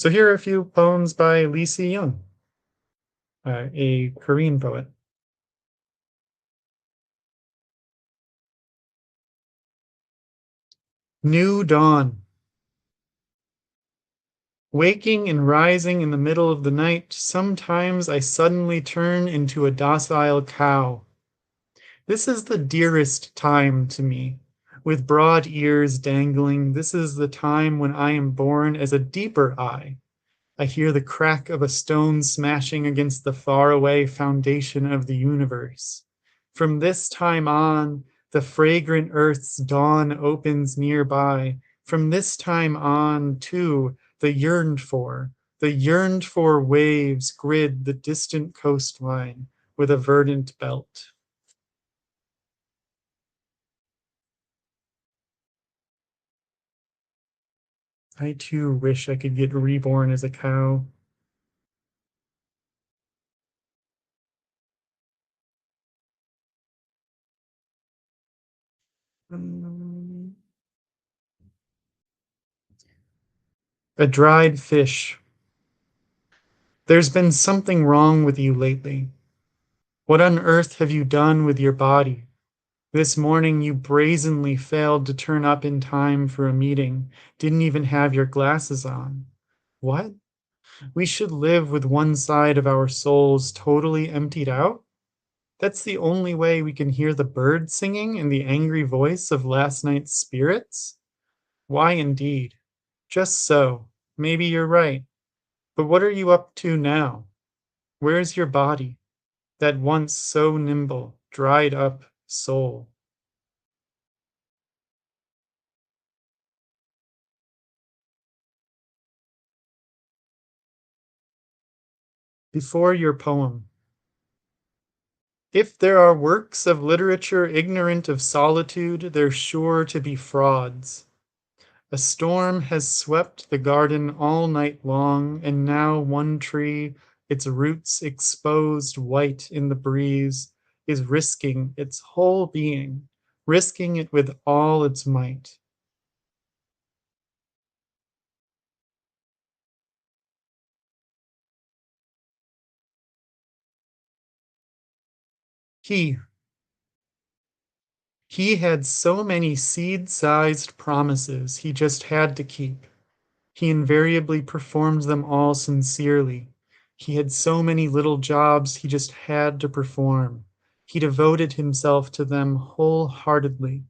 So here are a few poems by Lee Si-young, a Korean poet. New Dawn. Waking and rising in the middle of the night, sometimes I suddenly turn into a docile cow. This is the dearest time to me. With broad ears dangling, this is the time when I am born as a deeper I. I hear the crack of a stone smashing against the faraway foundation of the universe. From this time on, the fragrant earth's dawn opens nearby. From this time on, too, the yearned for waves grid the distant coastline with a verdant belt. I too wish I could get reborn as a cow. Um, A dried fish. There's been something wrong with you lately. What on earth have you done with your body? This morning you brazenly failed to turn up in time for a meeting, didn't even have your glasses on. What? We should live with one side of our souls totally emptied out? That's the only way we can hear the birds singing and the angry voice of last night's spirits? Why indeed? Just so. Maybe you're right. But what are you up to now? Where's your body? That once so nimble, dried up soul. Before your poem. If there are works of literature ignorant of solitude, they're sure to be frauds. A storm has swept the garden all night long, and now one tree, its roots exposed white in the breeze, is risking its whole being, risking it with all its might. He, he had so many seed-sized promises he just had to keep. He invariably performed them all sincerely. He had so many little jobs he just had to perform. He devoted himself to them wholeheartedly.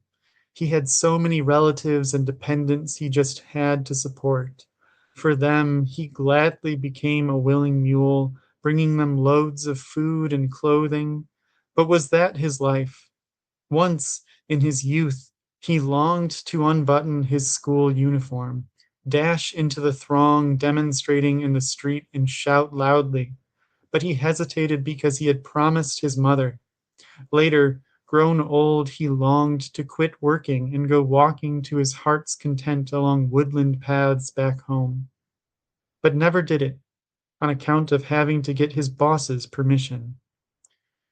He had so many relatives and dependents he just had to support. For them, he gladly became a willing mule, bringing them loads of food and clothing. But was that his life? Once, in his youth, he longed to unbutton his school uniform, dash into the throng demonstrating in the street, and shout loudly. But he hesitated because he had promised his mother. Later, grown old, he longed to quit working and go walking to his heart's content along woodland paths back home, but never did it on account of having to get his boss's permission.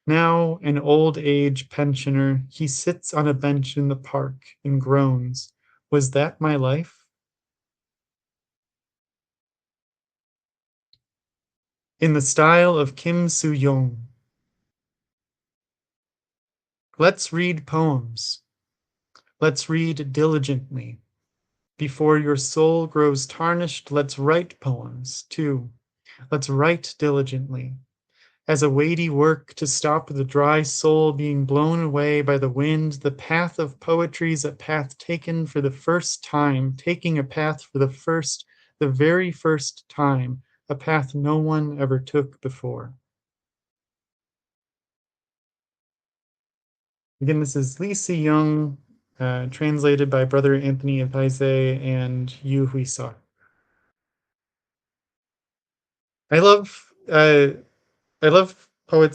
Now, an old age pensioner, he sits on a bench in the park and groans, "Was that my life?" In the style of Kim Soo-young. Let's read poems. Let's read diligently. Before your soul grows tarnished, let's write poems, too. Let's write diligently. As a weighty work to stop the dry soul being blown away by the wind, the path of poetry's a path taken for the first time, taking a path for the very first time, a path no one ever took before. Again, this is Lee Si-young, translated by Brother Anthony of Taizé and Hui-sok. I love, I love poets